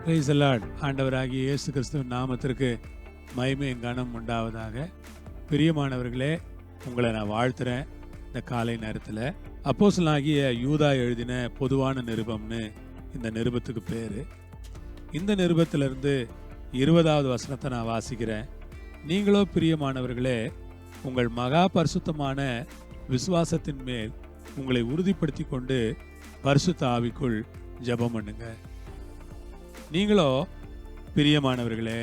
Praise the Lord. ஆண்டவராகிய இயேசு கிறிஸ்துவின் நாமத்திற்கு மகிமையும் கனம் உண்டாவதாக. பிரியமானவர்களே, உங்களை நான் வாழ்த்துறேன். இந்த காலை நேரத்தில் அப்போஸ்தலனாகிய யூதா எழுதின பொதுவான நிருபம்னு இந்த நிருபத்துக்கு பேர். இந்த நிருபத்திலிருந்து 20வது வசனத்தை நான் வாசிக்கிறேன். நீங்களோ பிரியமானவர்களே, உங்கள் மகா பரிசுத்தமான விசுவாசத்தின் மேல் உங்களை உறுதிப்படுத்தி கொண்டு பரிசுத்த ஆவிக்குள் ஜெபம் பண்ணுங்க. நீங்களோ பிரியமானவர்களே,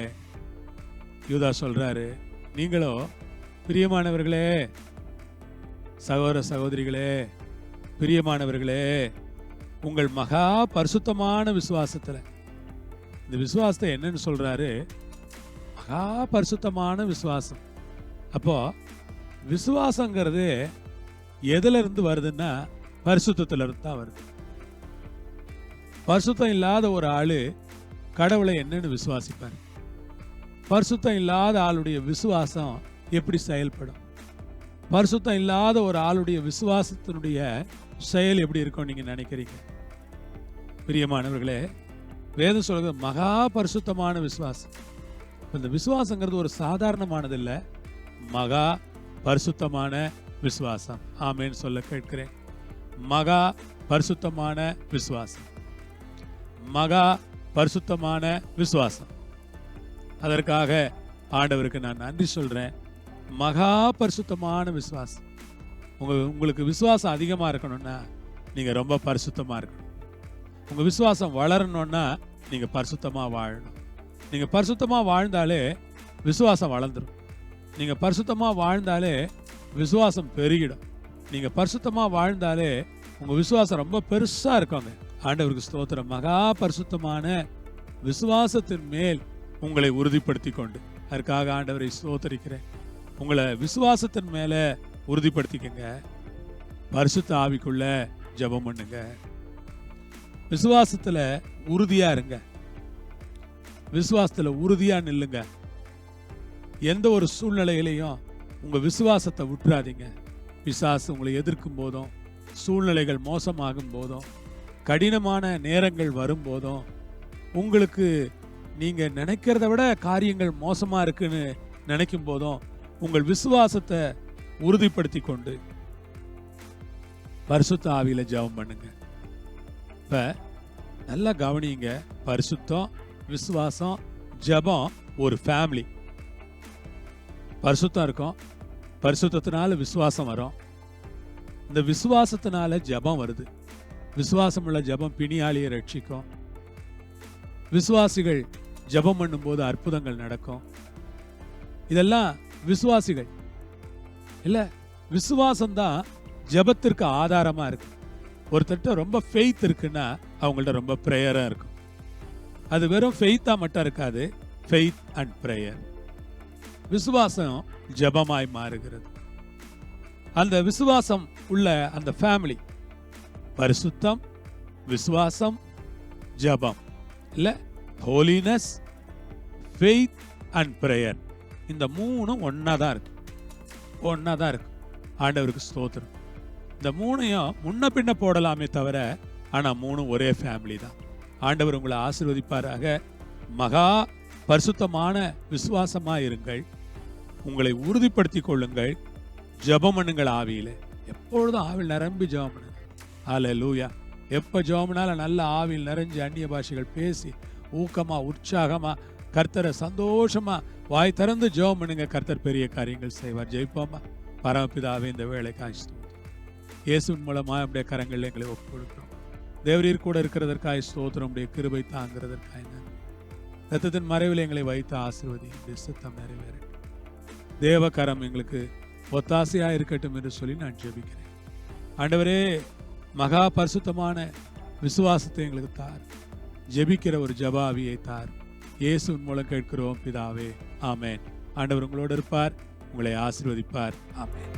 யூதா சொல்றாரு, நீங்களோ பிரியமானவர்களே, சகோதர சகோதரிகளே, பிரியமானவர்களே, உங்கள் மகா பரிசுத்தமான விசுவாசத்துல, இந்த விசுவாசத்தை என்னன்னு சொல்றாரு? மகா பரிசுத்தமான விசுவாசம். அப்போ விசுவாசங்கிறது எதுல இருந்து வருதுன்னா பரிசுத்தத்துல இருந்து தான் வருது. பரிசுத்தம் இல்லாத ஒரு ஆளு கடவுளை என்னன்னு விசுவாசிப்பார்? பரிசுத்தம் இல்லாத ஆளுடைய விசுவாசம் எப்படி செயல்படும்? பரிசுத்தம் இல்லாத ஒரு ஆளுடைய விசுவாசத்தினுடைய செயல் எப்படி இருக்கும் நீங்க நினைக்கிறீங்க? பிரியமானவர்களே, வேதம் சொல்றது மகா பரிசுத்தமான விசுவாசம். இந்த விசுவாசங்கிறது ஒரு சாதாரணமானது இல்லை, மகா பரிசுத்தமான விசுவாசம். ஆமேன்னு சொல்ல கேட்கிறேன். மகா பரிசுத்தமான விசுவாசம், மகா பரிசுத்தமான விசுவாசம். அதற்காக ஆண்டவருக்கு நான் நன்றி சொல்றேன். மகா பரிசுத்தமான விசுவாசம். உங்களுக்கு விசுவாசம் அதிகமா இருக்கணும்னா நீங்க ரொம்ப பரிசுத்தமா இருக்கணும். உங்க விசுவாசம் வளரணும்னா நீங்க பரிசுத்தமா வாழணும். நீங்க பரிசுத்தமா வாழ்ந்தாலே விசுவாசம் வளர்ந்துடும். நீங்க பரிசுத்தமா வாழ்ந்தாலே விசுவாசம் பெருகிடும். நீங்க பரிசுத்தமா வாழ்ந்தாலே உங்க விசுவாசம் ரொம்ப பெருசா இருக்குங்க. ஆண்டவருக்கு ஸ்தோத்திரம். மகா பரிசுத்தமான விசுவாசத்தின் மேல் உங்களை உறுதிப்படுத்தி கொண்டு, அதற்காக ஆண்டவரை ஸ்தோத்தரிக்கிறேன். உங்களை விசுவாசத்தின் மேல உறுதிப்படுத்திக்கங்க. பரிசுத்த ஆவிக்குள்ள ஜெபம் பண்ணுங்க. விசுவாசத்துல உறுதியா இருங்க. விசுவாசத்துல உறுதியா நில்லுங்க. எந்த ஒரு சூழ்நிலையிலையும் உங்க விசுவாசத்தை விட்டுறாதீங்க. பிசாசு உங்களை எதிர்க்கும் போதும், சூழ்நிலைகள் மோசமாகும் போதும், கடினமான நேரங்கள் வரும்போதும், உங்களுக்கு நீங்க நினைக்கிறத விட காரியங்கள் மோசமா இருக்குன்னு நினைக்கும் போதும் உங்கள் விசுவாசத்தை உறுதிப்படுத்தி கொண்டு பரிசுத்த ஆவியில ஜெபம் பண்ணுங்க. இப்ப நல்லா கவனிங்க. பரிசுத்தம், விசுவாசம், ஜெபம் ஒரு ஃபேமிலி. பரிசுத்தம் இருக்கும், பரிசுத்தத்தினால விசுவாசம் வரும், இந்த விசுவாசத்தினால ஜெபம் வருது. விசுவாசம் உள்ள ஜெபம் பிணியாளியை ரட்சிக்கும். விசுவாசிகள் ஜெபம் பண்ணும்போது அற்புதங்கள் நடக்கும். இதெல்லாம் விசுவாசிகள் இல்ல, விசுவாசம் தான் ஜெபத்திற்கு ஆதாரமா இருக்கு. ஒருத்தர்கிட்ட ரொம்ப ஃபெய்த் இருக்குன்னா அவங்கள்ட்ட ரொம்ப பிரேயரா இருக்கும். அது வெறும் ஃபெய்த்தா மட்டும் இருக்காது, ஃபெய்த் அண்ட் பிரேயர். விசுவாசம் ஜெபமாய் மாறுகிறது. அந்த விசுவாசம் உள்ள அந்த ஃபேமிலி, பரிசுத்தம், விசுவாசம், ஜெபம் இல்ல, ஹோலினஸ், ஃபெய்த் அண்ட் பிரேயர், இந்த மூணும் ஒன்னாதான் இருக்கு. ஒன்னாதான் இருக்கு. ஆண்டவருக்கு ஸ்தோத்திரம். இந்த மூணையும் முன்ன பின்ன போடலாமே தவிர, ஆனா மூணும் ஒரே ஃபேமிலி தான். ஆண்டவர் உங்களை ஆசீர்வதிப்பாராக. மகா பரிசுத்தமான விசுவாசமா இருங்கள். உங்களை உறுதிப்படுத்தி கொள்ளுங்கள். ஜெபம் பண்ணுங்கள் ஆவியில. எப்பொழுதும் ஆவியில் நிரம்பி ஜெபம் பண்ணுங்க. ஹல்லேலூயா. எப்ப ஜெபம் பண்ணாலும் நல்ல ஆவியில் நிறைஞ்சு அந்நிய பாஷைகள் பேசி ஊக்கமா உற்சாகமா கர்த்தரை சந்தோஷமா வாய் திறந்து ஜெபம் பண்ணுங்க. கர்த்தர் பெரிய காரியங்கள் செய்வார். ஜெயிப்போமா? பரமபிதாவே, இந்த வேலைக்காய் ஸ்தோத்திரம். இயேசுவின் மூலமா நம்முடைய கரங்களில் எங்களை ஒப்பு கொடுக்கிறோம். தேவரீர் கூட இருக்கிறதற்காய் ஸ்தோத்திரம். நம்முடைய கிருபை தாங்கிறதற்காய் நன்றி. ரத்தத்தின் மறைவில் எங்களை வைத்து ஆசீர்வதி. சித்தம் நிறைவேற தேவகரம் எங்களுக்கு ஒத்தாசையா இருக்கட்டும் என்று சொல்லி நான் ஜெபிக்கிறேன். ஆண்டவரே, மகா பரிசுத்தமான விசுவாசத்தை எங்களுக்கு தார். ஜெபிக்கிற ஒரு ஜெபாவியை தார். இயேசுவின் மூலம் கேட்கிறோம் பிதாவே. ஆமேன். ஆண்டவர் உங்களோடு இருப்பார், உங்களை ஆசீர்வதிப்பார். ஆமேன்.